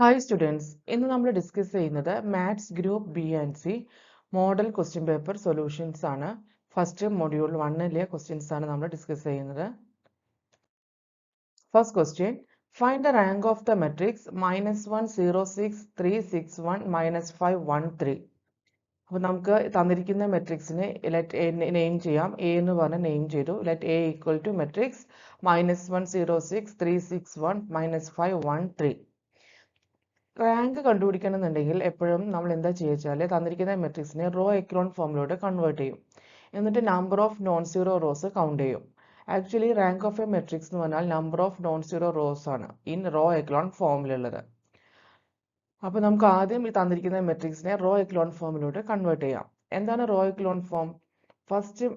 Hi students, ഇന്ന് നമ്മൾ discuss ചെയ്യുന്നത് maths group B and C model question paper solutions ആണ്. ഫസ്റ്റ് മൊഡ്യൂൾ 1ലെ ക്വസ്റ്റ്യൻസ് ആണ് നമ്മൾ ഡിസ്കസ് ചെയ്യുന്നത്. First question, find the rank of the matrix -1 0 6 3 6 1 -5 1 3. അപ്പോൾ നമുക്ക് തന്നിരിക്കുന്ന മെട്രിക്സിനെ ലെറ്റ് എ നെയിം ചെയ്യാം. എ എന്ന് പറഞ്ഞ് നെയിം ചെയ്തു. Let A equal to matrix -1 0 6 3 6 1 -5 1 3. Rank കണ്ടുപിടിക്കണമെന്നുണ്ടെങ്കിൽ എപ്പോഴും നമ്മൾ എന്താ ചെയ്യുക, തന്നിരിക്കുന്ന മെട്രിക്സിനെ റോ എക്കലോൺ ഫോമിലോട്ട് കൺവേർട്ട് ചെയ്യും. എന്നിട്ട് number of non zero rows count ചെയ്യും. Actually rank of a matrix എന്ന് പറഞ്ഞാൽ number of non zero rows ആണ് ഇൻ റോ എക്കലോൺ ഫോമിലുള്ളത്. അപ്പോൾ നമുക്ക് ആദ്യം ഈ തന്നിരിക്കുന്ന മെട്രിക്സിനെ റോ എക്കലോൺ ഫോമിലോട്ട് കൺവേർട്ട് ചെയ്യാം. എന്താണ് row echelon form? First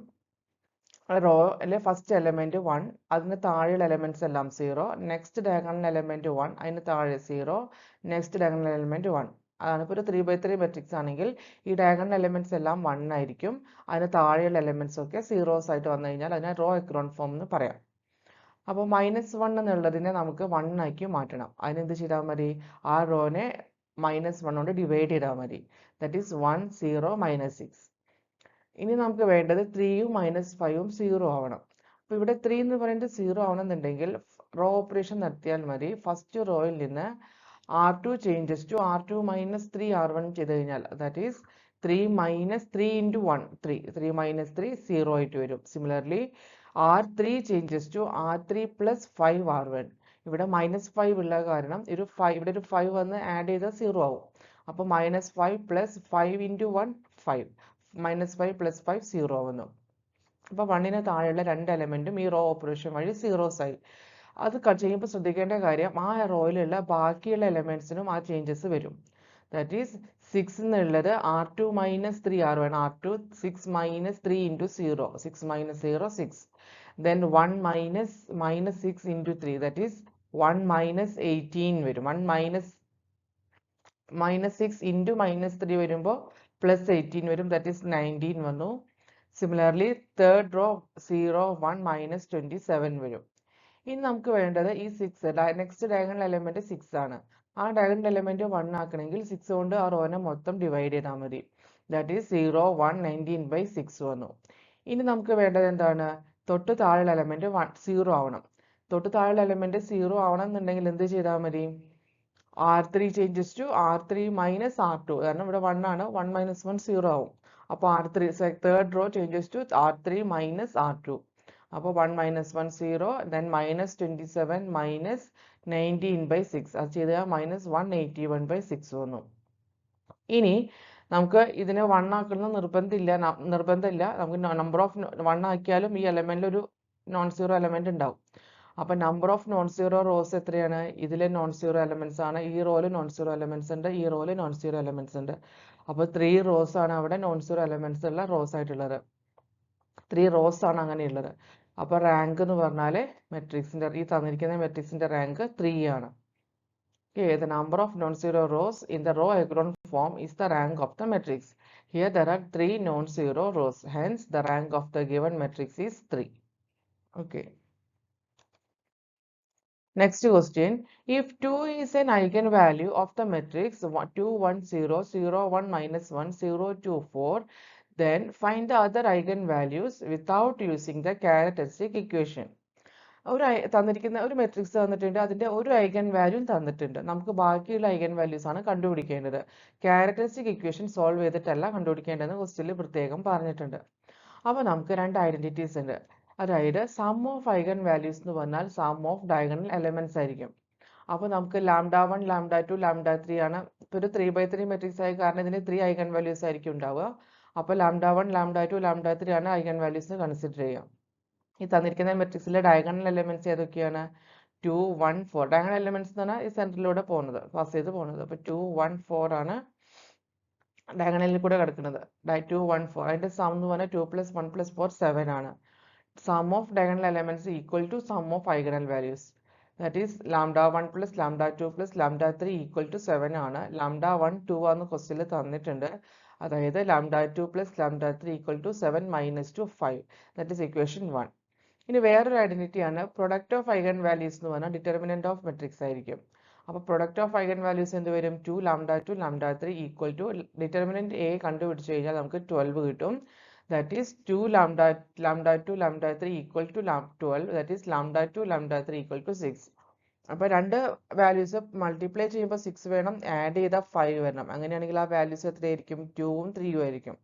row അല്ലെ ഫസ്റ്റ് എലമെന്റ് 1, അതിന് താഴെയുള്ള എലമെന്റ്സ് എല്ലാം 0, നെക്സ്റ്റ് ഡയഗണൽ എലമെന്റ് 1, അതിന് താഴെ 0, നെക്സ്റ്റ് ഡയഗണൽ എലമെന്റ് 1. അതാണ് ഇപ്പോൾ ഒരു 3x3 മെട്രിക്സ് ആണെങ്കിൽ ഈ ഡയഗണൽ എലമെന്റ്സ് എല്ലാം 1 ആയിരിക്കും, അതിന് താഴെയുള്ള എലമെന്റ്സ് ഒക്കെ സീറോസ് ആയിട്ട് വന്നു കഴിഞ്ഞാൽ അതിനെ റോ എക്കലോൺ ഫോം എന്ന് പറയാം. അപ്പോൾ -1 എന്നുള്ളതിനെ നമുക്ക് 1 ആക്കി മാറ്റണം. അതിനെന്ത് ചെയ്താൽ മതി? ആ റോനെ -1 കൊണ്ട് ഡിവൈഡ് ചെയ്താൽ മതി. That is 1 0 -6. ഇനി നമുക്ക് വേണ്ടത് 3ഉം -5ഉം 0 ആവണം. അപ്പോൾ ഇവിടെ 3 എന്ന് പറയുന്നത് 0 ആവണമെന്നുണ്ടെങ്കിൽ റോ ഓപ്പറേഷൻ നടത്തിയാൽ മതി. ഫസ്റ്റ് റോയിൽ നിന്ന് R2 changes to R2 -3 R1 ചെയ്ത് കഴിഞ്ഞാൽ ദാറ്റ് ഈസ് 3 -3 into 1 3 3 -3 0 ആയിട്ട് വരും. Similarly R3 changes to R3 + 5 R1. ഇവിടെ -5 ഉള്ള കാരണം ഇവിടെ ഒരു 5 വന്ന് ആഡ് ചെയ്താൽ 0 ആവും. അപ്പോൾ -5 + 5 into 1 5 -5 + 5 0 ആവുന്നു. അപ്പോൾ 1ന് താഴെയുള്ള രണ്ട് എലമെന്റും ഈ റോ ഓപ്പറേഷൻ വഴി സീറോസ് ആയി. അത് ചെയ്യുമ്പോൾ ശ്രദ്ധിക്കേണ്ട കാര്യം, ആ റോയിലുള്ള ബാക്കിയുള്ള എലമെന്റ്സിനും ആ ചേഞ്ചസ് വരും. ദാറ്റ് ഈസ് 6 എന്നുള്ളത് R2 -3 R1, R2 6 -3 into 0 6 -0 6. Then 1 -6 into 3 that is 1 -18 വരും. 1 -6 into -3 വരുമ്പോൾ +18 വരും. ദാറ്റ് ഈസ് 19 വന്നു. സിമിലർലി തേർഡ് റോ 0 1 -27 വരും. ഇനി നമുക്ക് വേണ്ടത് ഈ 6 നെക്സ്റ്റ് ഡയഗണൽ എലമെന്റ് 6 ആണ്. ആ ഡയഗണൽ എലമെന്റ് 1 ആക്കണമെങ്കിൽ 6 കൊണ്ട് ആ റോനെ മൊത്തം ഡിവൈഡ് ചെയ്താൽ മതി. ദാറ്റ് ഈസ് 0 1 19/6 വന്നു. ഇനി നമുക്ക് വേണ്ടത് എന്താണ്? തൊട്ട് താഴെയുള്ള എലമെന്റ് 0 ആവണം. തൊട്ട് താഴെയുള്ള എലമെന്റ് 0 ആവണം എന്നുണ്ടെങ്കിൽ എന്ത് ചെയ്താൽ മതി? R3 changes to R3 - R2, കാരണം ഇവിടെ 1 ആണ്. 1 - 1 0 ആവും. അപ്പോൾ R3 third row changes to R3 - R2. അപ്പോൾ 1 - 1 0, then -27 -19/6. അത് ചെയ്താൽ -181/6 വന്നു. ഇനി നമുക്ക് ഇതിനെ 1 ആക്കുന്ന നിർബന്ധമില്ല. നമുക്ക് നമ്പർ ഓഫ് 1 ആക്കിയാലും ഈ എലമെന്റിൽ ഒരു നോൺ സീറോ എലമെന്റ് ഉണ്ടാവും. അപ്പൊ number of non zero rose എത്രയാണ്? ഇതിലെ നോൺ സീറോ എലമെന്റ്സ് ആണ്. ഈ റോയിൽ നോൺ സീറോ എലമെന്റ്സ് ഉണ്ട്, ഈ റോയിൽ നോൺ സീറോ എലമെന്റ്സ് ഉണ്ട്. അപ്പൊ 3 റോസ് ആണ് അവിടെ നോൺ സീറോ എലമെന്റ്സ് ഉള്ള റോസ് ആയിട്ടുള്ളത്. 3 റോസ് ആണ് അങ്ങനെയുള്ളത്. അപ്പൊ റാങ്ക് എന്ന് പറഞ്ഞാൽ മെട്രിക്സിന്റെ ഈ തന്നിരിക്കുന്ന മെട്രിക്സിന്റെ റാങ്ക് 3 ആണ്. Okay, the number of non-zero rows in the row echelon form is the rank of the matrix. Here there are 3 non-zero rows. Hence, the rank of the given matrix is 3. Okay. Next question. If 2 is an eigenvalue of the matrix 2 1 0 0 1 -1 0 2 4, then find the other eigenvalues without using the characteristic equation. തന്നിരിക്കുന്ന ഒരു matrix തന്നിട്ടുണ്ട്, അതിന്റെ ഒരു eigen value തന്നിട്ടുണ്ട്. നമുക്ക് ബാക്കിയുള്ള eigen values ആണ് കണ്ടുപിടിക്കേണ്ടത്. ക്യാരക്ടറിസ്റ്റിക് ഇക്വേഷൻ സോൾവ് ചെയ്തിട്ടല്ല കണ്ടുപിടിക്കേണ്ടതെന്ന് ക്വസ്റ്റ്യനിൽ പ്രത്യേകം പറഞ്ഞിട്ടുണ്ട്. അപ്പോൾ നമുക്ക് രണ്ട് ഐഡന്റിറ്റീസ് ഉണ്ട്. അതായത് സം ഓഫ് ഐഗൻ വാല്യൂസ് എന്ന് പറഞ്ഞാൽ സം ഓഫ് ഡയഗണൽ എലമെന്റ്സ് ആയിരിക്കും. അപ്പോൾ നമുക്ക് λ1 λ2 λ3 ആണ്. ഇപ്പോൾ ഒരു 3x3 മെട്രിക്സ് ആയ കാരണം ഇതിന് 3 ഐഗൻ വാല്യൂസ് ആയിരിക്കും ഉണ്ടാവുക. അപ്പോൾ λ1 λ2 λ3 ആണ് ഐഗൻ വാല്യൂസ് കൺസിഡർ ചെയ്യാം. ഈ തന്നിരിക്കുന്ന മെട്രിക്സിലെ ഡയഗണൽ എലമെന്റ്സ് ഏതൊക്കെയാണ്? 2 1 4. ഡയഗണൽ എലമെന്റ്സ് എന്ന് പറഞ്ഞാൽ ഈ സെന്ററിലൂടെ പോകുന്നത്, പാസ് ചെയ്ത് പോകുന്നത്. അപ്പോൾ 2 1 4 ആണ് ഡയഗണലിൽ കൂടെ കിടക്കുന്നത്. 2 1 4. അതിന്റെ സം എന്ന് പറഞ്ഞാൽ 2 + 1 + 4 7 ആണ്. Sum of diagonal elements equal to sum of ഐഗണൽ values. That is λ1 + λ2 + λ3 equal to 7 ആണ്. λ1 2 ആണെന്ന് ക്വസ്റ്റ്യനിൽ തന്നിട്ടുണ്ട്. അതായത് λ2 + λ3 equal to 7 - 2 5. That is equation 1. ഇനി വേറൊരു ഐഡന്റിറ്റി ആണ് പ്രൊഡക്റ്റ് ഓഫ് ഐഗൻ വാല്യൂസ് എന്ന് പറഞ്ഞാൽ ഡിറ്റർമിനന്റ് ഓഫ് മെട്രിക്സ് ആയിരിക്കും. അപ്പോൾ പ്രൊഡക്റ്റ് ഓഫ് ഐഗൻ വാല്യൂസ് എന്ത് വരും 2 lambda 2 lambda 3 equal to determinant A കണ്ടുപിടിച്ച് കഴിഞ്ഞാൽ നമുക്ക് 12 കിട്ടും. That is 2 lambda 2 lambda 3 equal to 12, that is lambda 2 lambda 3 equal to 6. അപ്പോൾ രണ്ട് വാല്യൂസ് മൾട്ടിപ്ലൈ ചെയ്യുമ്പോൾ 6 വേണം, ആഡ് ചെയ്താൽ 5 വരണം. അങ്ങനെയാണെങ്കിൽ ആ വാല്യൂസ് എത്രയായിരിക്കും 2ഉം 3ഉം ആയിരിക്കും.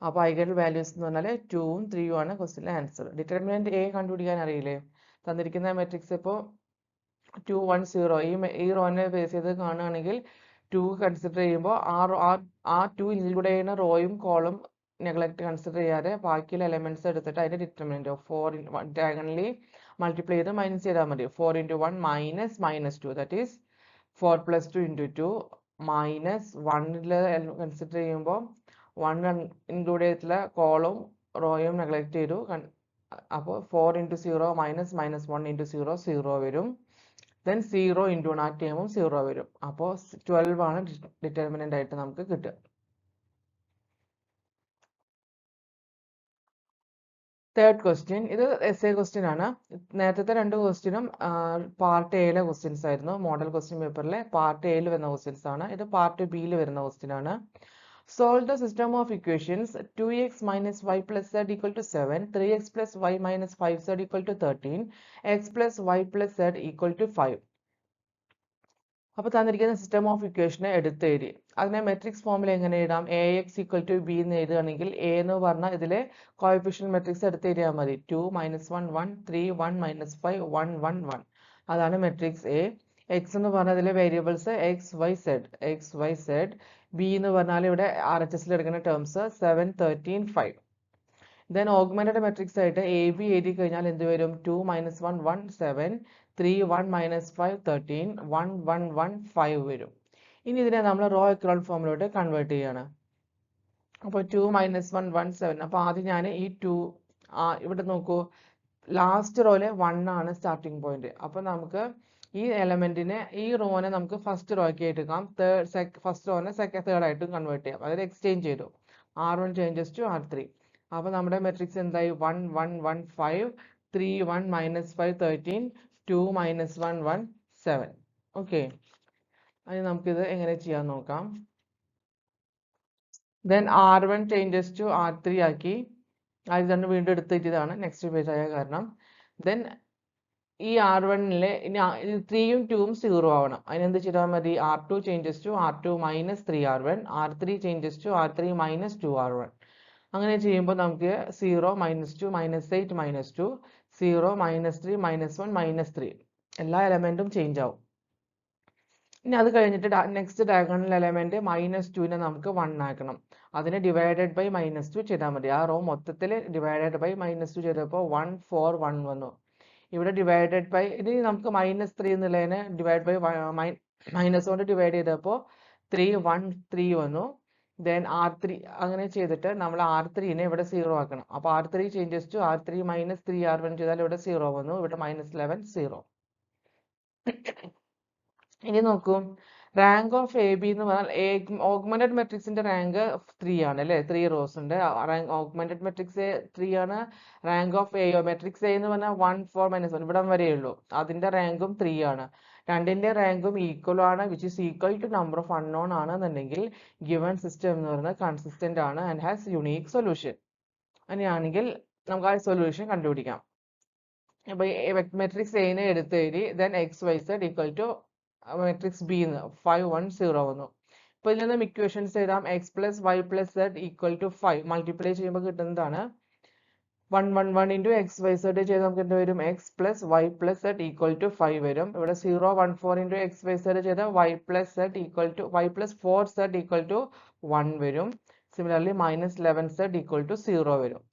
അപ്പോൾ ഐഗൻ വാല്യൂസ് എന്ന് പറഞ്ഞാൽ 2ഉം 3ഉം ആണ് ക്വസ്റ്റിൻ്റെ ആൻസർ. ഡിറ്റർമിനന്റ് എ കണ്ടുപിടിക്കാൻ അറിയില്ലേ? തന്നിരിക്കുന്ന മെട്രിക്സ് ഇപ്പോൾ 2 1 0 ഈ റോനെ ബേസ് ചെയ്ത് കാണുകയാണെങ്കിൽ 2 കൺസിഡർ ചെയ്യുമ്പോൾ ആ 2 ഇൻക്ലൂഡ് ചെയ്യുന്ന റോയും കോളും നെഗ്ലക്ട് കൺസിഡർ ചെയ്യാതെ ബാക്കിയുള്ള എലമെന്റ്സ് എടുത്തിട്ട് അതിന്റെ ഡിറ്റർമിനന്റ് 4 ഡയഗണലി മൾട്ടിപ്ലൈ ചെയ്ത് മൈനസ് ചെയ്താൽ മതി. 4 into 1 minus 2, that is 4 plus 2 into 2 minus 1 consider ചെയ്യുമ്പോൾ 1 ഇൻക്ലൂഡ് ചെയ്തിട്ടുള്ള കോളും റോയും നെഗ്ലക്ട് ചെയ്തു. അപ്പോൾ 4 into 0 minus 1 into 0 0 വരും. then 0 into 1 ആ ടേമും 0 വരും. അപ്പോൾ 12 ആണ് ഡിറ്റർമിനന്റ് ആയിട്ട് നമുക്ക് കിട്ടുക. തേർഡ് ക്വസ്റ്റ്യൻ, ഇത് എസ്എ ക്വസ്റ്റ്യൻ ആണ്. നേരത്തെ രണ്ട് ക്വസ്റ്റ്യനും പാർട്ട് എയിലെ ക്വസ്റ്റ്യൻസ് ആയിരുന്നു. മോഡൽ ക്വസ്റ്റ്യൻ പേപ്പറിലെ പാർട്ട് എയിൽ വരുന്ന ക്വസ്റ്റ്യൻസ് ആണ്. ഇത് പാർട്ട് ബിയിൽ വരുന്ന ക്വസ്റ്റ്യൻ ആണ്. Solve the system of equations 2x minus y plus z equal to 7, 3x plus y minus 5z equal to 13, x plus y plus z equal to 5. അപ്പോൾ തന്നിരിക്കുന്ന system of ഇക്വേഷനെ എടുത്ത് എഴുതി അതിനെ മെട്രിക്സ് ഫോമിൽ എങ്ങനെ എഴുതാം? A X equal to B എന്ന് എഴുതുകയാണെങ്കിൽ എ എന്ന് പറഞ്ഞാൽ ഇതിലെ കോഎഫിഷ്യന്റ് മെട്രിക്സ് എടുത്ത് എഴുതിയാൽ മതി. 2 - 1 1 3 1 - 5 1 1 1 അതാണ് മെട്രിക്സ് എ. എക്സ് എന്ന് പറഞ്ഞാൽ ഇതിലെ variables X Y Z. B എന്ന് പറഞ്ഞാൽ ഇവിടെ ആർ എച്ച് എസിൽ എടുക്കുന്ന ടേംസ് 7 13 5. ദെൻ ഓഗ്മെന്റഡ് മെട്രിക്സ് ആയിട്ട് എ ബി എഴുതി കഴിഞ്ഞാൽ എന്ത് വരും? 2 - 1 1 7, 3 1 - 5 13, 1 1 1 5 വരും. ഇനി ഇതിനെ നമ്മൾ റോ എക്കലോൺ ഫോമിലോട്ട് കൺവേർട്ട് ചെയ്യാണ്. അപ്പോൾ 2 - 1 1 7. അപ്പോൾ ആദ്യം ഞാൻ ഈ 2 ഇവിടെ നോക്കൂ, ലാസ്റ്റ് റോയിലെ 1 ആണ് സ്റ്റാർട്ടിംഗ് പോയിന്റ്. അപ്പോൾ നമുക്ക് ഈ എലമെന്റിനെ ഈ റോനെ നമുക്ക് ഫസ്റ്റ് റോ ആക്കി എടുക്കാം, ഫസ്റ്റ് റോനെ തേർഡ് ആയിട്ടും കൺവേർട്ട് ചെയ്യാം. അതായത് എക്സ്ചേഞ്ച് ചെയ്തു. R1 changes to R3. അപ്പോൾ നമ്മുടെ മെട്രിക്സ് എന്തായി? 1 1 1 5, 3 1 - 5 13, 2 - 1 1 7. ഓക്കെ, അത് നമുക്കിത് എങ്ങനെ ചെയ്യാൻ നോക്കാം. Then R1 changes to R3 ആക്കി. അത് തന്നെ വീണ്ടും എടുത്തിട്ടതാണ് നെക്സ്റ്റ് പേജ് ആയ കാരണം. ദെൻ ഈ R1-ലെ 3ഉം 2ഉം 0 ആവണം. അതിനെന്ത് ചെയ്താൽ മതി? R2 changes to R2 - 3R1, R3 changes to R3 - 2R1. അങ്ങനെ ചെയ്യുമ്പോൾ നമുക്ക് 0 - 2 - 8 - 2, 0 - 3 - 1 - 3 എല്ലാ എലമെന്റും ചേഞ്ച് ആവും. ഇനി അത് കഴിഞ്ഞിട്ട് നെക്സ്റ്റ് ഡയഗണൽ എലമെന്റ് -2നെ നമുക്ക് 1 ആക്കണം. അതിനെ ഡിവൈഡഡ് ബൈ -2 ചെയ്താൽ മതി. ആ റോ മൊത്തത്തിൽ ഡിവൈഡഡ് ബൈ -2 ചെയ്തപ്പോൾ 1 4 1 വന്നു. ഇവിടെ ഡിവൈഡഡ് ബൈ ഇനി നമുക്ക് -3 എന്നുള്ളതിനെ ഡിവൈഡ് ബൈ മൈനസ് കൊണ്ട് ഡിവൈഡ് ചെയ്തപ്പോൾ 3 1 3 വന്നു. ദെൻ R3 അങ്ങനെ ചെയ്തിട്ട് നമ്മൾ R3നെ ഇവിടെ 0 ആക്കണം. അപ്പോൾ R3 changes to R3 - 3R1 ചെയ്താൽ ഇവിടെ 0 വന്നു. ഇവിടെ -11 0. ഇനി നോക്കൂ, റാങ്ക് ഓഫ് എ ബി എന്ന് പറഞ്ഞാൽ ഓഗ്മെന്റഡ് മെട്രിക്സിന്റെ റാങ്ക് 3 ആണ് അല്ലേ? 3 റോസ് ഉണ്ട്. ഓഗ്മെന്റഡ് മെട്രിക്സ് 3 ആണ്. Rank of a matrix A എന്ന് പറഞ്ഞാൽ 1 4 - 1 ഇവിടം വരെയുള്ളൂ. അതിന്റെ റാങ്കും 3 ആണ്. രണ്ടിന്റെ റാങ്കും ഈക്വൽ ആണ്, which is equal to number of unknown ആണെന്നുണ്ടെങ്കിൽ ഗിവൺ സിസ്റ്റം എന്ന് പറയുന്നത് കൺസിസ്റ്റന്റ് ആണ് ആൻഡ് ഹാസ് യുണീക് സൊല്യൂഷൻ. അങ്ങനെയാണെങ്കിൽ നമുക്ക് ആ സൊല്യൂഷൻ കണ്ടുപിടിക്കാം. അപ്പൊ മെട്രിക്സ് എനെ എടുത്ത് എഴുതി. Then X Y Z equal to matrix B 5 1 0 വന്നു. ഇപ്പൊ ഇതിൽ നിന്നും ഇക്വേഷൻസ് എഴുതാം. X plus Y plus Z equal to 5 multiply ചെയ്യുമ്പോൾ കിട്ടുന്നതാണ് 1 1 1 ഇൻറ്റു എക്സ് വൈ സെഡ് ചെയ്ത് നമുക്ക് എന്ത് വരും? X plus Y plus Z equal to 5 വരും. ഇവിടെ 0 1 4 ഇൻറ്റു എക്സ് വൈ സെഡ് ചെയ്ത Y plus Z equal to Y plus 4 Z equal to 1 വരും. സിമിലർലി -11 സെഡ് ഈക്വൽ ടു 0 വരും.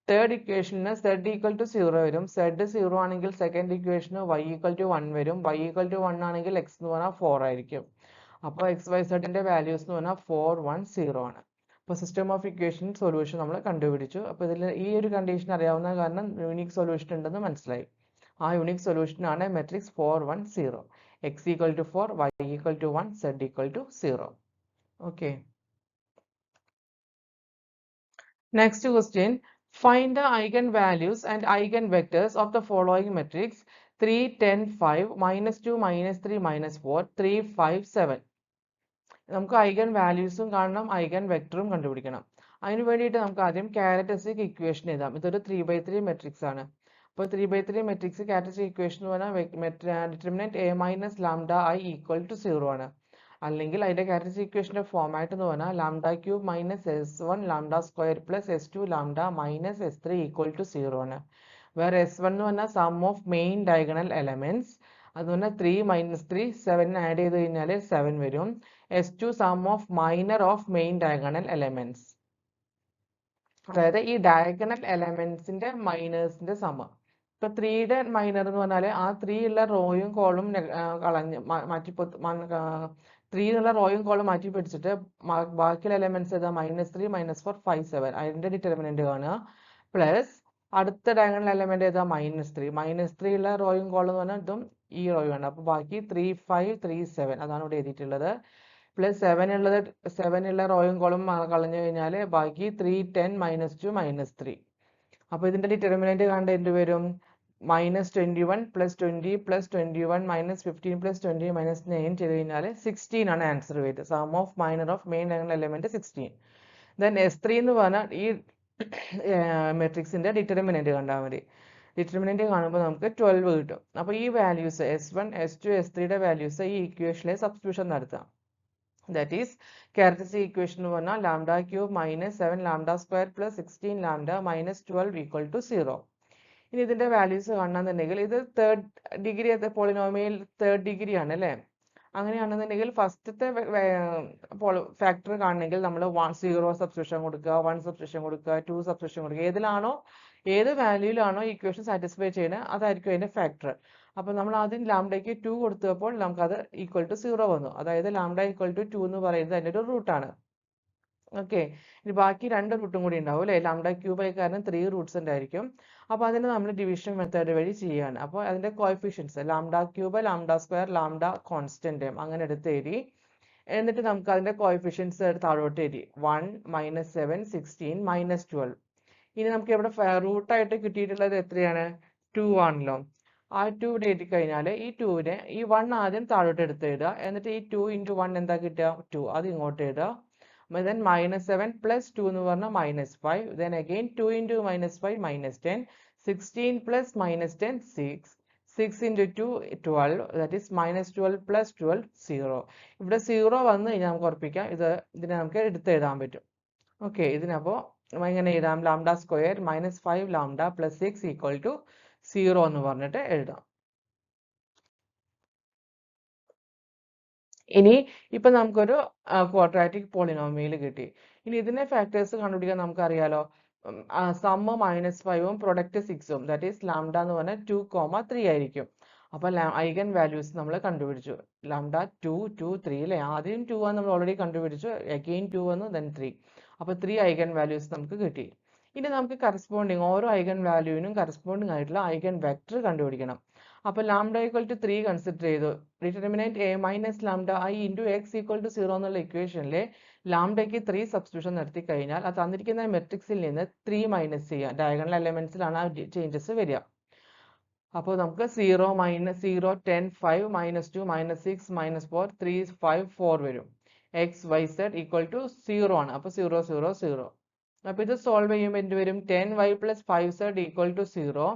തേർഡ് ഇക്വേഷന് സെഡ് ഈക്വൽ ടു 0 വരും. സെഡ് 0 ആണെങ്കിൽ സെക്കൻഡ് ഇക്വേഷന് Y equal to 1 വരും. വൈ ഈക്വൽ ടു 1 ആണെങ്കിൽ എക്സ് എന്ന് പറഞ്ഞാൽ 4 ആയിരിക്കും. അപ്പോൾ എക്സ് വൈ സെഡിന്റെ വാല്യൂസ് എന്ന് പറഞ്ഞാൽ 4 1 0 ആണ്. അപ്പോൾ സിസ്റ്റം ഓഫ് ഇക്വേഷൻ സൊല്യൂഷൻ നമ്മൾ കണ്ടുപിടിച്ചു. അപ്പോൾ ഇതിൽ ഈ ഒരു കണ്ടീഷൻ അറിയാവുന്ന കാരണം യൂണിക് സൊല്യൂഷൻ ഉണ്ടെന്ന് മനസ്സിലായി. ആ യൂണിക് സൊല്യൂഷൻ ആണ് matrix 4 1 0. X equal to 4, Y equal to 1, Z equal to 0. Okay, next question. Find the eigenvalues and eigenvectors of the following matrix 3, 10, 5, -2, -3, -4, 3, 5, 7. നമുക്ക് ഐഗൺ വാല്യൂസും കാണണം, ഐഗൺ വെക്ടറും കണ്ടുപിടിക്കണം. അതിന് വേണ്ടിയിട്ട് നമുക്ക് ആദ്യം ക്യാരക്ടറിസ്റ്റിക് ഇക്വേഷൻ എഴുതാം. ഇതൊരു 3/3 മെട്രിക്സ് ആണ്. അപ്പോൾ 3/3 മെട്രിക്സ് ക്യാരക്ടറിസ്റ്റിക് ഇക്വേഷൻ എന്ന് പറഞ്ഞാൽ determinant a minus lambda I equal to 0 ആണ്. അല്ലെങ്കിൽ അതിന്റെ ക്യാരക്ടറിസ്റ്റിക് ഇക്വേഷന്റെ ഫോമാറ്റ് എന്ന് പറഞ്ഞാൽ lambda cube minus S1 lambda square plus S2 lambda minus S3 equal to 0 ആണ്. വേറെ S1 എന്ന് പറഞ്ഞാൽ sum of main diagonal elements. അത് പറഞ്ഞാൽ 3 മൈനസ് 3 7 ആഡ് ചെയ്ത് കഴിഞ്ഞാൽ 7 വരും. S2 sum of minor of main diagonal elements. അതായത് ഈ ഡയഗണൽ എലമെന്റ്സിന്റെ മൈനേഴ്സിന്റെ സമം. ഇപ്പൊ 3യുടെ മൈനർ എന്ന് പറഞ്ഞാൽ ആ 3 ഉള്ള റോയും കോളും കളഞ്ഞ് മാറ്റി 3 എന്നുള്ള റോയും കോളും മാറ്റി പിടിച്ചിട്ട് ബാക്കിയുള്ള എലമെന്റ്സ് ഏതാ -3 -4 5 7 അതിന്റെ ഡിറ്റർമിനന്റ് കാണുക. പ്ലസ് അടുത്ത ഡയഗണൽ എലമെന്റ് ഏതാ -3 -3 ഉള്ള റോയും കോളും എന്ന് പറഞ്ഞാൽ ഇതും ഈ റോയും ആണ്. അപ്പൊ ബാക്കി 3 5 3 7 അതാണ് ഇവിടെ എഴുതിയിട്ടുള്ളത്. പ്ലസ് 7 ഉള്ള റോയും കോളും കളഞ്ഞു കഴിഞ്ഞാൽ ബാക്കി 3 10 -2 -3. അപ്പൊ ഇതിന്റെ ഡിറ്റർമിനന്റ് കണ്ട് എന്ത് വരും? -21 + 20 + 21 -15 + 20 -9 ചെയ്ത് കഴിഞ്ഞാൽ 16 ആണ് ആൻസർ വരുന്നത്. Sum of minor of main diagonal element 16. Then S3 എന്ന് പറഞ്ഞാൽ ഈ മെട്രിക്സിന്റെ ഡിറ്റർമിനന്റ് കണ്ടാൽ മതി. ഡിറ്റർമിനന്റ് കാണുമ്പോൾ നമുക്ക് 12 കിട്ടും. അപ്പൊ ഈ വാല്യൂസ് S1 S2 S3യുടെ വാല്യൂസ് ഈ ഇക്വേഷനിലെ സബ്സ്റ്റിറ്റ്യൂഷൻ നടത്താം. ദാറ്റ് ഈസ് ക്യാരക്ടറിസ്റ്റിക് ഇക്വേഷൻ എന്ന് പറഞ്ഞാൽ lambda cube -7 lambda square plus 16 lambda -12 equal to 0. ഇനി ഇതിന്റെ വാല്യൂസ് കാണണമെന്നുണ്ടെങ്കിൽ ഇത് third degree polynomial third degree ആണ് അല്ലേ? അങ്ങനെയാണെന്നുണ്ടെങ്കിൽ ഫസ്റ്റത്തെ ഫാക്ടർ കാണണമെങ്കിൽ നമ്മൾ 0 സബ്സ്റ്റിറ്റ്യൂഷൻ കൊടുക്കുക, 1 സബ്സ്റ്റിറ്റ്യൂഷൻ കൊടുക്കുക, 2 സബ്സ്റ്റിറ്റ്യൂഷൻ കൊടുക്കുക. ഏത് വാല്യൂയിലാണോ ഇക്വേഷൻ സാറ്റിസ്ഫൈ ചെയ്യുന്നത് അതായിരിക്കും അതിന്റെ ഫാക്ടർ. അപ്പൊ നമ്മൾ ആദ്യം ലാംഡയ്ക്ക് 2 കൊടുത്തപ്പോൾ നമുക്കത് ഈക്വൽ ടു 0 വന്നു. അതായത് ലാംഡ ഈക്വൽ ടു 2 എന്ന് പറയുന്നത് അതിന്റെ ഒരു റൂട്ടാണ്. ഓക്കെ, ഇനി ബാക്കി 2 റൂട്ടും കൂടി ഉണ്ടാവും അല്ലേ? ലാംഡ ക്യൂബ് ആയി കാരണം 3 റൂട്ട്സ് ഉണ്ടായിരിക്കും. അപ്പൊ അതിന് നമ്മൾ ഡിവിഷൻ മെത്തേഡ് വഴി ചെയ്യാണ്. അപ്പോൾ അതിന്റെ coefficients lambda cube lambda square lambda constant അങ്ങനെ എടുത്ത് എഴുതി. എന്നിട്ട് നമുക്ക് അതിന്റെ കോഎഫിഷ്യൻസ് താഴോട്ട് എഴുതി. 1 -7 16 -12. ഇനി നമുക്ക് ഇവിടെ റൂട്ടായിട്ട് കിട്ടിയിട്ടുള്ളത് എത്രയാണ്? 2 ആണല്ലോ. ആ 2 ഇവിടെ എഴുതി കഴിഞ്ഞാൽ ഈ 2നെ ഈ 1 ആദ്യം താഴോട്ട് എടുത്ത് എഴുതുക. എന്നിട്ട് ഈ 2 × 1 എന്താ കിട്ടുക? 2. അത് ഇങ്ങോട്ട് എഴുതുക. then -7 + 2 എന്ന് പറഞ്ഞാൽ -5. then again 2 × -5 -10. 16 + -10 6. 6 × 2 12. that is -12 + 12 0. ഇവിടെ 0 വന്നു കഴിഞ്ഞാൽ നമുക്ക് ഉറപ്പിക്കാം ഇതിനെ നമുക്ക് എടുത്ത് എഴുതാൻ പറ്റും. ഓക്കെ, ഇതിനപ്പോൾ എങ്ങനെ എഴുതാം? Lambda square -5 lambda + 6 equal to 0 എന്ന് പറഞ്ഞിട്ട് എഴുതാം. ഇനി ഇപ്പൊ നമുക്കൊരു ക്വാഡ്രാറ്റിക് പോളിനോമിയൽ കിട്ടി. ഇനി ഇതിന്റെ ഫാക്ടേഴ്സ് കണ്ടുപിടിക്കാൻ നമുക്കറിയാലോ. സം -5ഉം പ്രൊഡക്റ്റ് 6ഉം ദാറ്റ് ഈസ് ലാംഡ എന്ന് പറഞ്ഞാൽ 2, 3 ആയിരിക്കും. അപ്പൊ ഐഗൻ വാല്യൂസ് നമ്മൾ കണ്ടുപിടിച്ചു. ലാംഡ 2 2 3 അല്ലേ? ആദ്യം 2 ആണ് നമ്മൾ ഓൾറെഡി കണ്ടുപിടിച്ചു. അഗെയിൻ 2 വന്നു, then 3. അപ്പൊ 3 ഐഗൻ വാല്യൂസ് നമുക്ക് കിട്ടി. ഇനി നമുക്ക് കറസ്പോണ്ടിങ് ഓരോ ഐഗൻ വാല്യൂവിനും കറസ്പോണ്ടിങ് ആയിട്ടുള്ള ഐഗൻ വെക്ടർ കണ്ടുപിടിക്കണം. അപ്പൊ ലാംഡ ഈക്വൽ ടു 3 കൺസിഡർ ചെയ്തു. Determinant a minus lambda I into X equal to 0 എന്നുള്ള ഇക്വേഷനിലെ ലാംഡയ്ക്ക് 3 സബ്സ്റ്റിറ്റ്യൂഷൻ നടത്തി കഴിഞ്ഞാൽ അത് തന്നിരിക്കുന്ന മെട്രിക്സിൽ നിന്ന് 3 മൈനസ് ചെയ്യാം. ഡയഗണൽ എലമെന്റ്സിലാണ് ആ ചേഞ്ചസ് വരിക. അപ്പോൾ നമുക്ക് 0 -0 10 5 -2 -6 -4 3 5 4 വരും. X Y Z equal to 0 ആണ്. അപ്പൊ 0 0 0. അപ്പൊ ഇത് സോൾവ് ചെയ്യുമ്പോൾ എന്ത് വരും? 10y + 5z equal to 0.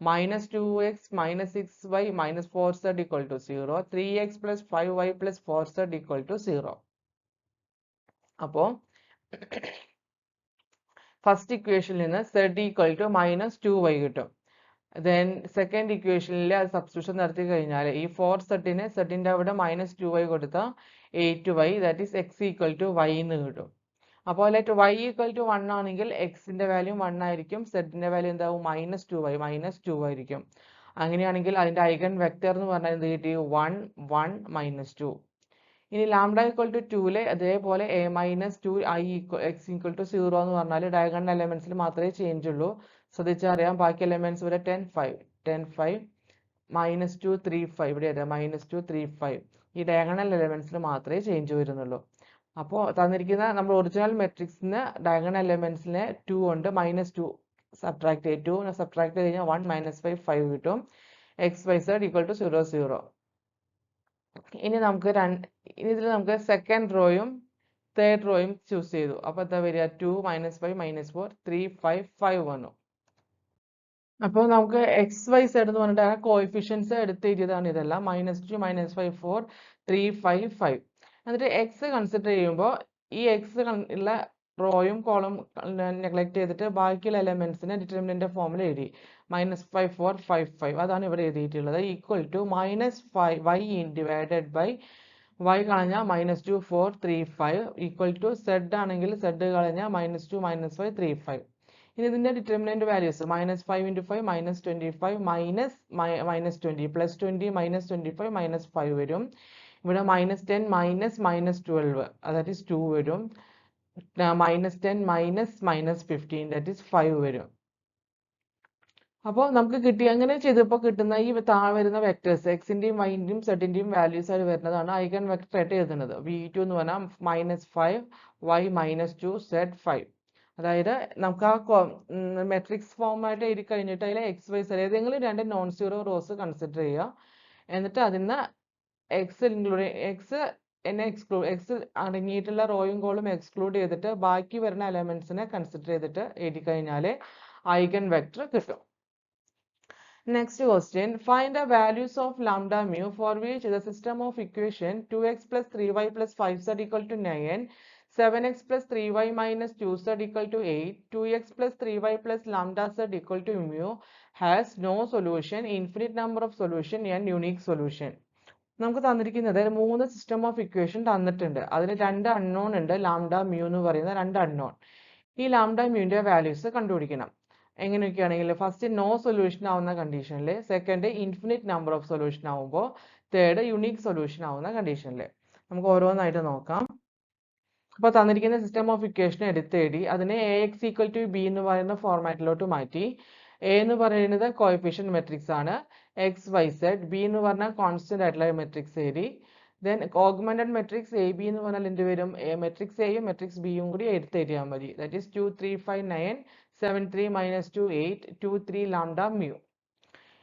-2x -6y -4z equal to 0. 3x + 5y + 4z equal to 0. അപ്പോൾ ഫസ്റ്റ് ഇക്വേഷനിൽ നിന്ന് z ഈക്വൽ ടു -2y കിട്ടും. ദെൻ സെക്കൻഡ് ഇക്വേഷനിൽ അത് സബ്സ്റ്റിറ്റ്യൂഷൻ നടത്തി കഴിഞ്ഞാൽ ഈ 4zനെ zന്റെ അവിടെ -2y കൊടുത്താൽ 8y that is x equal to y എന്ന് കിട്ടും. അപ്പോൾ y ഈക്വൽ ടു 1 ആണെങ്കിൽ എക്സിന്റെ വാല്യൂ 1 ആയിരിക്കും, സെഡിന്റെ വാല്യൂ എന്താവും? -2y ആയിരിക്കും. അങ്ങനെയാണെങ്കിൽ അതിന്റെ ഐഗൻ വെക്ടർ എന്ന് പറഞ്ഞാൽ എന്ത് കിട്ടി? 1 1 -2. ഇനി ലാംഡ ഈക്വൽ ടു 2ലെ അതേപോലെ a -2 x ഈക്വൽ ടു 0 എന്ന് പറഞ്ഞാൽ ഡയഗണൽ എലമെന്റ്സിൽ മാത്രമേ ചേഞ്ച് ഉള്ളൂ. ശ്രദ്ധിച്ചറിയാം, ബാക്കി എലമെന്റ്സ് ഇവിടെ 10 5 -2 3 5 ഇവിടെ -2 3 5 ഈ ഡയഗണൽ എലമെന്റ്സിൽ മാത്രമേ ചേഞ്ച് വരുന്നുള്ളൂ. അപ്പോൾ തന്നിരിക്കുന്ന നമ്മൾ ഒറിജിനൽ മെട്രിക്സിന് ഡയഗണൽ എലമെന്റ്സിനെ 2 കൊണ്ട് -2 സബ്ട്രാക്ട് ചെയ്ത് 2 സബ്ട്രാക്ട് ചെയ്ത് കഴിഞ്ഞാൽ 1 -5 5 കിട്ടും. xyz equal to 0 0. ഇനി ഇതിൽ നമുക്ക് സെക്കൻഡ് റോയും തേർഡ് റോയും ചൂസ് ചെയ്തു. അപ്പോൾ എന്താ വരിക? 2 -5 -4 3 5 5 വന്നു. അപ്പോൾ നമുക്ക് xyz എന്ന് പറഞ്ഞിട്ട് ആ കോഎഫിഷ്യൻസ് എടുത്ത് എഴുതിയതാണ് ഇതെല്ലാം. -2 -5 4 3 5 5. എന്നിട്ട് എക്സ് കൺസിഡർ ചെയ്യുമ്പോൾ ഈ എക്സ് ഉള്ള റോയും കോളം നെഗ്ലക്ട് ചെയ്തിട്ട് ബാക്കിയുള്ള എലമെന്റ്സിനെ ഡിറ്റർമിനന്റ് ഫോമിൽ എഴുതി. -5 4 5 5 അതാണ് ഇവിടെ എഴുതിയിട്ടുള്ളത്. Equal to -5 y divided by y കളഞ്ഞാൽ -2 4 3 5 ഈക്വൽ ടു z ആണെങ്കിൽ z കളഞ്ഞാൽ -2 -5 3 5. ഇനി ഇതിന്റെ ഡിറ്റർമിനന്റ് വാല്യൂസ് -5 × 5 -25 -20 +20 -25 -5 വരും. ഇവിടെ -10 -12 that is 2 വരും. -10 -15 that is 5 വരും. അപ്പോൾ നമുക്ക് കിട്ടിയ അങ്ങനെ ചെയ്തപ്പോൾ കിട്ടുന്ന ഈ താഴെ വരുന്ന വെക്ടേഴ്സ് എക്സിന്റെയും വൈന്റെയും സെഡിന്റെയും വാല്യൂസ് ആയിട്ട് വരുന്നതാണ് ഐഗൺ വെക്ടർ ആയിട്ട് എഴുതുന്നത്. v2 എന്ന് പറഞ്ഞാൽ -5 y -2 z 5. അതായത് നമുക്ക് ആ മെട്രിക്സ് ഫോമായിട്ട് എഴുതി കഴിഞ്ഞിട്ട് അതിൽ xyz ഏതെങ്കിലും രണ്ട് നോൺ സീറോ റോസ് കൺസിഡർ ചെയ്യുക. എന്നിട്ട് അതിന് എക്സ് അടങ്ങിയിട്ടുള്ള റോയും കോളും എക്സ്ക്ലൂഡ് ചെയ്തിട്ട് ബാക്കി വരുന്ന എലമെന്റ്സിനെ കൺസിഡർ ചെയ്തിട്ട് എഴുതി കഴിഞ്ഞാൽ ഐഗൺ വെക്ടർ കിട്ടും. Next question, find the values of lambda mu for which the system of equation 2x plus 3y plus 5z equal to 9, 7x plus 3y minus 2z equal to 8, 2x plus 3y plus lambda z equal to mu has no solution, infinite number of solution and unique solution. നമുക്ക് തന്നിരിക്കുന്നത് 3 system of equation തന്നിട്ടുണ്ട്. അതിൽ 2 unknown ഉണ്ട്, lambda mu എന്ന് പറയുന്ന 2 unknown. ഈ lambda മ്യൂവിന്റെ values കണ്ടുപിടിക്കണം. എങ്ങനെയൊക്കെയാണെങ്കിൽ first no solution ആവുന്ന കണ്ടീഷനിൽ, second infinite number of solution ആവുമ്പോൾ, തേർഡ് യുണീക് സൊല്യൂഷൻ ആവുന്ന കണ്ടീഷനിൽ. നമുക്ക് ഓരോന്നായിട്ട് നോക്കാം. അപ്പോൾ തന്നിരിക്കുന്ന സിസ്റ്റം ഓഫ് ഇക്വേഷൻ എടുത്തെഴുതി അതിനെ ax ഈക്വൽ ടു ബി എന്ന് പറയുന്ന ഫോർമാറ്റിലോട്ട് മാറ്റി. എ എന്ന് പറയുന്നത് കോഎഫിഷ്യന്റ് മെട്രിക്സ് ആണ്, xyz. ബി എന്ന് പറഞ്ഞാൽ കോൺസ്റ്റന്റ് ആയിട്ടുള്ള മെട്രിക്സ് എഴുതി. Then augmented matrix A B എന്ന് പറഞ്ഞാൽ എന്ത് വരും? മെട്രിക്സ് എയും മെട്രിക്സ് ബിയും കൂടി എടുത്തെഴുതിയാൽ മതി. That is 2 3 5 9 7 3 -2 8 2 3 lambda mu.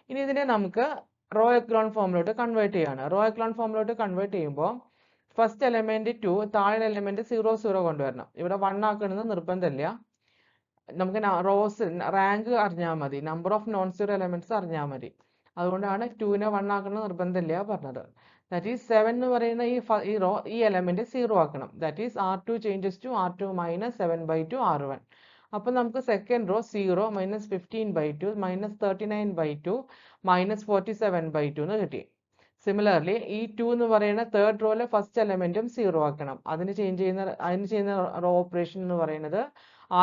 ഇനി ഇതിനെ നമുക്ക് റോ എക്ലോൺ ഫോമിലോട്ട് കൺവേർട്ട് ചെയ്യാണ്. റോ എക്ലോൺ ഫോമിലോട്ട് കൺവേർട്ട് ചെയ്യുമ്പോൾ ഫസ്റ്റ് എലമെന്റ് 2, താഴെ എലമെന്റ് 0 0 കൊണ്ടുവരണം. ഇവിടെ 1 ആക്കണമെന്ന് നിർബന്ധമില്ല. നമുക്ക് റോസ് റാങ്ക് അറിഞ്ഞാൽ മതി, number of non zero elements അറിഞ്ഞാൽ മതി. അതുകൊണ്ടാണ് 2നെ 1 ആക്കണമെന്ന് നിർബന്ധമില്ല പറഞ്ഞത്. ദാറ്റ് ഈസ് 7 എന്ന് പറയുന്ന ഈ എലമെന്റ് 0 ആക്കണം. That is R2 changes to R2 - 7/2 R1. അപ്പോൾ നമുക്ക് സെക്കൻഡ് റോ 0 -15/2 -39/2 -47/2 എന്ന് കിട്ടി. സിമിലർലി ഈ 2 എന്ന് പറയുന്ന തേർഡ് റോയിലെ ഫസ്റ്റ് എലമെന്റും 0 ആക്കണം. അതിന് ചെയ്യുന്ന റോ ഓപ്പറേഷൻ എന്ന് പറയുന്നത്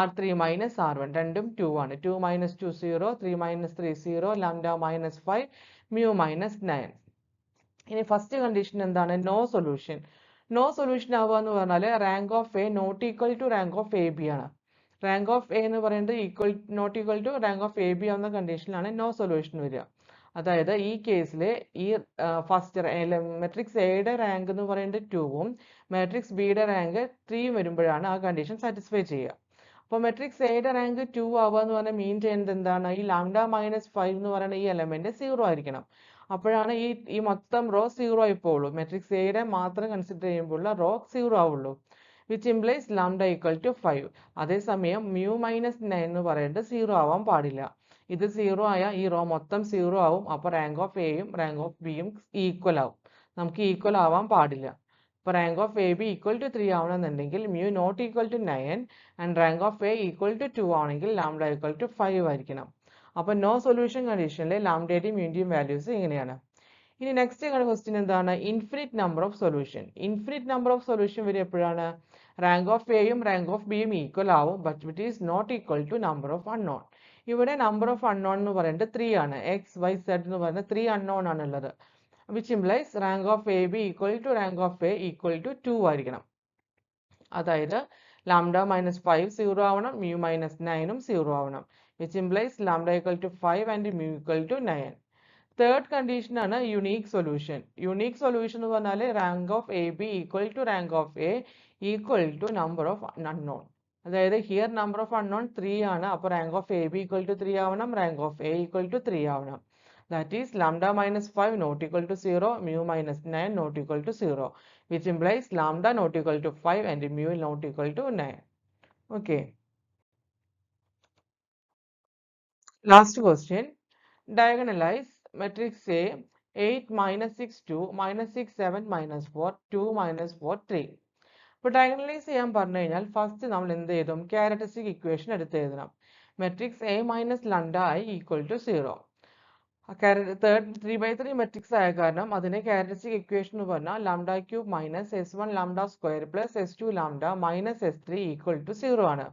R3 - R1, രണ്ടും 2 ആണ്. 2 - 2 0, 3 - 3 0, ലാംഡ -5 മ്യൂ -9. ഇനി ഫസ്റ്റ് കണ്ടീഷൻ എന്താണ്? No solution. നോ സൊല്യൂഷൻ ആവുക എന്ന് പറഞ്ഞാൽ rank of A not equal to rank of A B ആണ്. റാങ്ക് ഓഫ് എ എന്ന് പറയുന്നത് not equal to rank of A B ആവുന്ന കണ്ടീഷനിലാണ് നോ സൊല്യൂഷൻ വരിക. അതായത് ഈ കേസിൽ ഈ ഫസ്റ്റ് മെട്രിക്സ് എയുടെ റാങ്ക് എന്ന് പറയുന്നത് 2ഉം മെട്രിക്സ് ബിയുടെ റാങ്ക് 3 വരുമ്പോഴാണ് ആ കണ്ടീഷൻ സാറ്റിസ്ഫൈ ചെയ്യുക. അപ്പോൾ മെട്രിക്സ് എയുടെ റാങ്ക് 2 ആവുക എന്ന് പറഞ്ഞാൽ മീൻ ചെയ്യുന്നത് എന്താണ്? ഈ ലാംഡ -5 എന്ന് പറയുന്ന ഈ എലമെന്റ് 0 ആയിരിക്കണം. അപ്പോഴാണ് ഈ മൊത്തം റോ 0 ആയി പോകുള്ളൂ. മെട്രിക്സ് എയുടെ മാത്രം കൺസിഡർ ചെയ്യുമ്പോൾ റോ 0 ആവുള്ളൂ. Which implies lambda equal to 5. അതേസമയം മ്യൂ -9 എന്ന് പറയുന്നത് 0 ആവാൻ പാടില്ല. ഇത് 0 ആയ ഈ റോ മൊത്തം 0 ആവും. അപ്പോൾ റാങ്ക് ഓഫ് എയും റാങ്ക് ഓഫ് ബിയും ഈക്വൽ ആവും. നമുക്ക് ഈക്വൽ ആവാൻ പാടില്ല. അപ്പോൾ rank of A B equal to 3 ആവണമെന്നുണ്ടെങ്കിൽ mu not equal to 9 and rank of A equal to 2 ആണെങ്കിൽ ലാംഡ ഈക്വൽ ടു 5 ആയിരിക്കണം. അപ്പോൾ നോ സൊല്യൂഷൻ കണ്ടീഷനിലെ ലാംഡയുടെയും മ്യൂന്റെയും വാല്യൂസ് ഇങ്ങനെയാണ്. ഇനി നെക്സ്റ്റ് ക്വസ്റ്റ്യൻ എന്താണ്? Infinite number of solution. Infinite number of solution വരെ എപ്പോഴാണ്? റാങ്ക് ഓഫ് എയും റാങ്ക് ഓഫ് ബിയും ഈക്വൽ ആവും, but it is not equal to number of unknown. ഇവിടെ നമ്പർ ഓഫ് അൺനോൺ എന്ന് പറയുന്നത് 3 ആണ്. xyz എന്ന് പറയുന്നത് 3 അൺനോൺ ആണുള്ളത്. Which implies rank of A B equal to rank of A equal to 2 ആയിരിക്കണം. അതായത് ലാംഡ -5 0 ആവണം, മ്യൂ -9ഉം 0 ആവണം. Which implies lambda equal to 5 and mu equal to 9. Third condition ആണ് യുണീക് സൊല്യൂഷൻ. യുണീക് സൊല്യൂഷൻ എന്ന് പറഞ്ഞാൽ rank of A B equal to rank of A equal to number of unknown. അതായത് here number of unknown 3 ആണ്. അപ്പോൾ rank of A B equal to 3 ആവണം, rank of A equal to 3 ആവണം. That is lambda minus 5 not equal to 0, mu minus 9 not equal to 0, which implies lambda not equal to 5 and mu not equal to 9. Okay. Last question. Diagonalize matrix A 8 minus 6 2 minus 6 7 minus 4 2 minus 4 3. ഇപ്പോൾ diagonalise ചെയ്യാൻ പറഞ്ഞു കഴിഞ്ഞാൽ first നമ്മൾ എന്ത് ചെയ്തും characteristic equation എടുത്ത് എഴുതണം. Matrix A minus lambda I equal to 0. Third 3/3 matrix ആയ കാരണം അതിനെ ക്യാരക്ടറിസ്റ്റിക് ഇക്വേഷൻ എന്ന് പറഞ്ഞാൽ lambda cube minus S1 lambda square plus S2 lambda minus S3 equal to 0 ആണ്.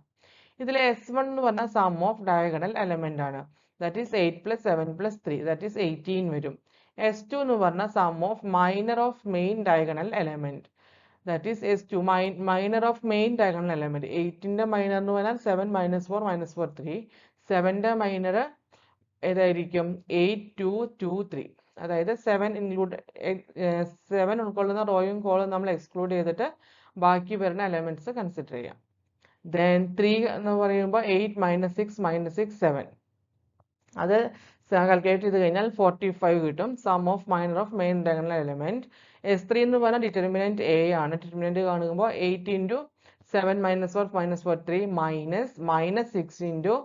ഇതിലെ S1 എന്ന് പറഞ്ഞാൽ സം ഓഫ് ഡയഗണൽ എലമെന്റ് ആണ്. That is 8 plus 7 plus 3 that is 18 വരും. S2 എന്ന് പറഞ്ഞാൽ sum of minor of main diagonal element. That is S2 minor of main diagonal element. 8ന്റെ minor എന്ന് പറഞ്ഞാൽ 7 മൈനസ് 4 മൈനസ് 4 3. 7ന്റെ മൈനർ ഏതായിരിക്കും 8 2 2 3. അതായത് 7 ഇൻക്ലൂഡ് 7 ഉൾക്കൊള്ളുന്ന റോയും കോളും നമ്മൾ എക്സ്ക്ലൂഡ് ചെയ്തിട്ട് ബാക്കി വരുന്ന എലമെന്റ്സ് കൺസിഡർ ചെയ്യാം. Then 3 എന്ന് പറയുമ്പോൾ 8 മൈനസ് 6 മൈനസ് 6 7. അത് കാൽക്കുലേറ്റ് ചെയ്ത് കഴിഞ്ഞാൽ 45 കിട്ടും. Sum of minor of main diagonal element. S3 എന്ന് പറഞ്ഞാൽ ഡിറ്റർമിനന്റ് A ആണ്. ഡിറ്റർമിനന്റ് കാണുമ്പോൾ 8 into 7 minus 4 minus 4 3 minus 6 into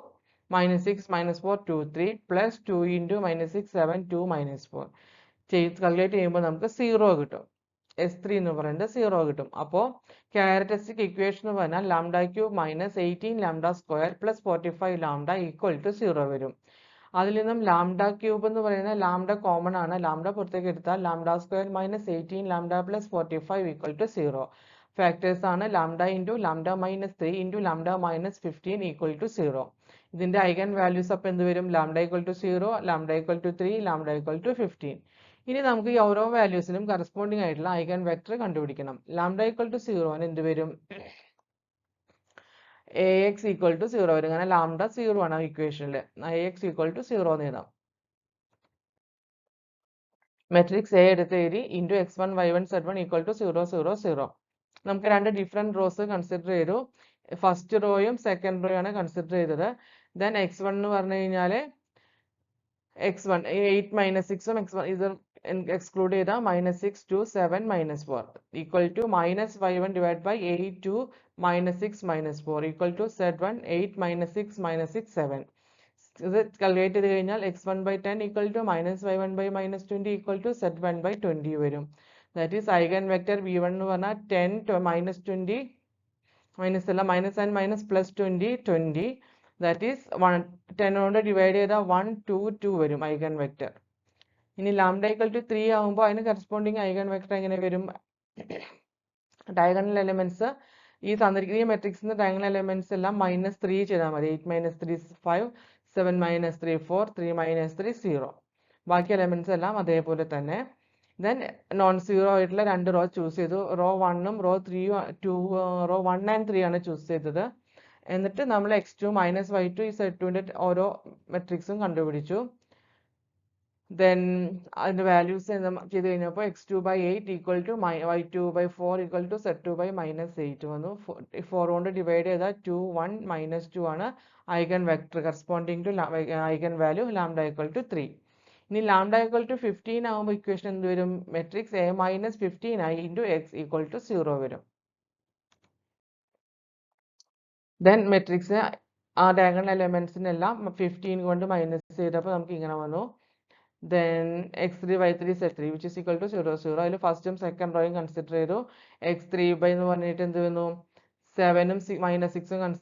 minus 6 minus 4 2 3 plus 2 into minus 6 7 2 minus 4 calculate ചെയ്യുമ്പോൾ നമുക്ക് 0 കിട്ടും. S3 എന്ന് പറയുന്നത് 0 കിട്ടും. അപ്പോൾ ക്യാരക്ടറിസ്റ്റിക് ഇക്വേഷൻ എന്ന് പറഞ്ഞാൽ lambda cube minus 18 lambda square plus 45 lambda equal to 0 വരും. അതിൽ നിന്നും ലാംഡ ക്യൂബ് എന്ന് പറയുന്നത് ലാംഡ കോമൺ ആണ്. ലാംഡ പുറത്തേക്ക് എടുത്താൽ lambda square minus 18 lambda plus 45 equal to 0. Factors ആണ് lambda into lambda minus 3 into lambda minus 15 equal to 0. ഇതിന്റെ ഐഗൻ വാല്യൂസ് അപ്പം എന്ത് വരും? Lambda equal to 0, lambda equal to 3, lambda equal to 15. ഇനി നമുക്ക് ഈ ഓരോ വാല്യൂസിനും കറസ്പോണ്ടിങ് ആയിട്ടുള്ള ഐഗൻ വെക്ടർ കണ്ടുപിടിക്കണം. ലാംഡ ഈക്വൽ ടു 0 എന്ത് വരും? AX ഈക്വൽ ടു 0 വരും. കാരണം ലാംഡ 0 ആണ് ഇക്വേഷനിൽ. AX ഈക്വൽ ടു 0 എന്ന് എഴുതാം. മെട്രിക്സ് A എടുത്ത് എഴുതി into x1 y1 z1 equal to 0 0 0. നമുക്ക് രണ്ട് ഡിഫറെന്റ് റോസ് കൺസിഡർ ചെയ്തു. ഫസ്റ്റ് റോയും സെക്കൻഡ് റോയും ആണ് കൺസിഡർ ചെയ്തത്. ദെൻ x1 എന്ന് പറഞ്ഞു കഴിഞ്ഞാൽ x1 8 മൈനസ് 6ഉം x1 ഇത് എക്സ്ക്ലൂഡ് ചെയ്താൽ minus 6 2 7 minus 4 equal to minus y1 divide by 8 2 minus 6 minus 4 equal to z1 8 minus 6 minus 6 7. ഇത് കാൽക്കുലേറ്റ് ചെയ്ത് കഴിഞ്ഞാൽ x1 by 10 equal to minus y1 by minus 20 equal to z1 by 20 വരും. That is eigen vector v1 എന്ന് പറഞ്ഞാൽ 10 minus 20 minus അല്ല minus and minus plus 20 20. That is 10 കൊണ്ട് divide ചെയ്താൽ 1 2 2 വരും ഐഗൻ വെക്ടർ. ഇനി ലാംഡ ഈക്വൽ ടു 3 ആകുമ്പോൾ അതിന് കറസ്പോണ്ടിങ് ഐഗൻ വെക്ടർ എങ്ങനെ വരും? ഡയഗണൽ എലമെന്റ്സ് ഈ തന്നിരിക്കുന്ന ഈ മെട്രിക്സിന്റെ ഡയഗണൽ എലമെന്റ്സ് എല്ലാം മൈനസ് 3 ചെയ്താൽ മതി. 8 മൈനസ് 3 5, 7 മൈനസ് 3 4, 3 മൈനസ് 3 0. ബാക്കി എലമെന്റ്സ് എല്ലാം അതേപോലെ തന്നെ. ദെൻ നോൺ സീറോ ആയിട്ടുള്ള രണ്ട് റോ ചൂസ് ചെയ്തു. റോ 1ഉം റോ 3ഉം റോ 1 ആൻഡ് 3 ആണ് ചൂസ് ചെയ്തത്. എന്നിട്ട് നമ്മൾ x2 മൈനസ് y2 ഈ z2ന്റെ ഓരോ മെട്രിക്സും കണ്ടുപിടിച്ചു. ദെൻ അതിന്റെ വാല്യൂസ് ചെയ്ത് കഴിഞ്ഞപ്പോൾ x2 by 8 equal to y2 by 4 equal to z2 by minus 8 വന്നു. 4 കൊണ്ട് ഡിവൈഡ് ചെയ്താൽ 2 1 മൈനസ് 2 ആണ് eigen vector corresponding to eigen value lambda equal to 3. ഇനി ലാംഡ ഈക്വൽ ടു 15 ആകുമ്പോൾ ഇക്വേഷൻ എന്ത് വരും? Matrix A minus 15i into X equal to 0 വരും. Then matrix ആ ഡയഗണൽ എലമെന്റ്സിനെല്ലാം 15 കൊണ്ട് മൈനസ് ചെയ്തപ്പോൾ നമുക്ക് ഇങ്ങനെ വന്നു. Then x3 y3 z3 which is equal to 0 0. അതിൽ ഫസ്റ്റും സെക്കൻഡ് റോയും കൺസിഡർ ചെയ്തു. x3 ബൈ എന്ന് പറഞ്ഞിട്ട് എന്ത് വന്നു? 7ഉം മൈനസ് 6ഉം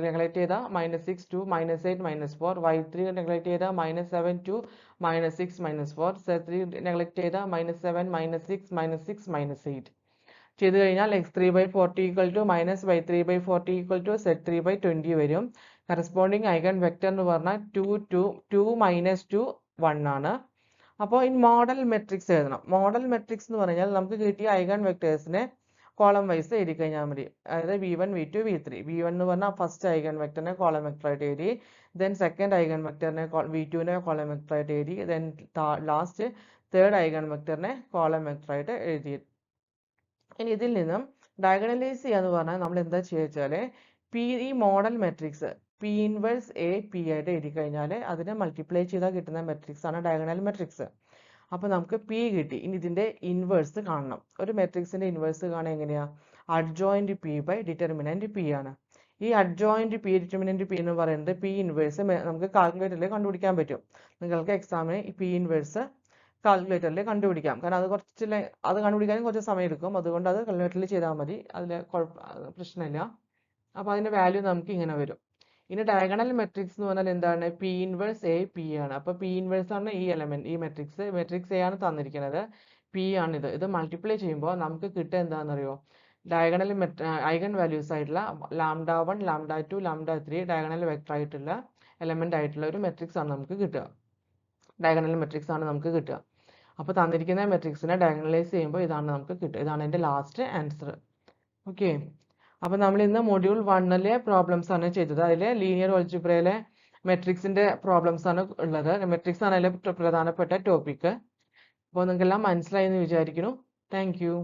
നെഗ്ലക്ട് ചെയ്താൽ minus 6 2 minus 8 minus 4. y3 neglect ചെയ്താൽ minus 7 2 minus 6 minus 4. z3 neglect ചെയ്താൽ മൈനസ് 7 മൈനസ് 6 മൈനസ് 6 മൈനസ് 8 ചെയ്ത് കഴിഞ്ഞാൽ x3 by 40 equal to minus y3 by 40 equal to z3 by 20 വരും. കറസ്പോണ്ടിങ് ഐഗൻ വെക്ടർ എന്ന് പറഞ്ഞാൽ 2 മൈനസ് 2 1 ആണ്. അപ്പോൾ ഈ മോഡൽ മെട്രിക്സ് എഴുതണം. മോഡൽ മെട്രിക്സ് എന്ന് പറഞ്ഞാൽ നമുക്ക് കിട്ടിയ ഐഗൺ വെക്ടേഴ്സിനെ കോളം വൈസ് എഴുതി കഴിഞ്ഞാൽ മതി. അതായത് v1 v2 v3. v1 എന്ന് പറഞ്ഞാൽ ഫസ്റ്റ് ഐഗൺ വെക്ടറിനെ കോളം വെക്ടറായിട്ട് എഴുതി. ദെൻ സെക്കൻഡ് ഐഗൺ വെക്ടറിനെ v2നെ കോളം വെക്ടറായിട്ട് എഴുതി. ദെൻ ലാസ്റ്റ് തേർഡ് ഐഗൺ വെക്ടറിനെ കോളം വെക്ടറായിട്ട് എഴുതി. ഇനി ഇതിൽ നിന്നും ഡയഗണലൈസ് ചെയ്യാന്ന് പറഞ്ഞാൽ നമ്മൾ എന്താ ചെയ്യുക വെച്ചാൽ ഈ model matrix P inverse A P ആയിട്ട് എഴുതി കഴിഞ്ഞാൽ അതിനെ മൾട്ടിപ്ലൈ ചെയ്താൽ കിട്ടുന്ന മെട്രിക്സ് ആണ് ഡയഗണൽ മെട്രിക്സ്. അപ്പോൾ നമുക്ക് പി കിട്ടി. ഇനി ഇതിൻ്റെ ഇൻവേഴ്സ് കാണണം. ഒരു മെട്രിക്സിൻ്റെ ഇൻവേഴ്സ് കാണാൻ എങ്ങനെയാ? Adjoint P by determinant P ആണ്. ഈ അഡ്ജോയിൻറ്റ് പി ഡിറ്റർമിനൻറ്റ് പി എന്ന് പറയുന്നത് പി ഇൻവേഴ്സ് നമുക്ക് കാൽക്കുലേറ്ററിൽ കണ്ടുപിടിക്കാൻ പറ്റും. നിങ്ങൾക്ക് എക്സാമിന് ഈ പി ഇൻവേഴ്സ് കാൽക്കുലേറ്ററിൽ കണ്ടുപിടിക്കാം. കാരണം അത് കണ്ടുപിടിക്കാനും കുറച്ച് സമയം എടുക്കും. അതുകൊണ്ട് അത് കാൽക്കുലേറ്ററിൽ ചെയ്താൽ മതി. അതിൽ പ്രശ്നമില്ല. അപ്പോൾ അതിൻ്റെ വാല്യൂ നമുക്ക് ഇങ്ങനെ വരും. ഇനി ഡയഗണൽ മെട്രിക്സ് എന്ന് പറഞ്ഞാൽ എന്താണ്? പി ഇൻവേഴ്സ് എ പി ആണ്. അപ്പോൾ പി ഇൻവേഴ്സ് ആണ് ഈ എലമെന്റ്, ഈ മെട്രിക്സ് എ ആണ് തന്നിരിക്കുന്നത്, പി ആണ് ഇത്. ഇത് മൾട്ടിപ്ലൈ ചെയ്യുമ്പോൾ നമുക്ക് കിട്ടുക എന്താണെന്നറിയോ? ഡയഗണൽ ഐഗൺ വാല്യൂസ് ആയിട്ടുള്ള λ1, λ2, λ3 ഡയഗണൽ വെക്ടർ ആയിട്ടുള്ള എലമെന്റ് ആയിട്ടുള്ള ഒരു മെട്രിക്സ് ആണ് നമുക്ക് കിട്ടുക. ഡയഗണൽ മെട്രിക്സ് ആണ് നമുക്ക് കിട്ടുക. അപ്പോൾ തന്നിരിക്കുന്ന മെട്രിക്സിനെ ഡയഗണലൈസ് ചെയ്യുമ്പോൾ ഇതാണ് നമുക്ക് കിട്ടുക. ഇതാണ് എൻ്റെ ലാസ്റ്റ് ആൻസർ. ഓക്കെ. അപ്പോൾ നമ്മൾ ഇന്ന് മൊഡ്യൂൾ 1-ലെ പ്രോബ്ലംസ് ആണ് ചെയ്തത്. അതിൽ ലീനിയർ ഓൾജിബ്രയിലെ മെട്രിക്സിൻ്റെ പ്രോബ്ലംസ് ആണ് ഉള്ളത്. മെട്രിക്സ് ആണ് അതിലെ പ്രധാനപ്പെട്ട ടോപ്പിക്ക്. അപ്പോൾ നിങ്ങൾക്കെല്ലാം മനസ്സിലായി എന്ന് വിചാരിക്കുന്നു. Thank you.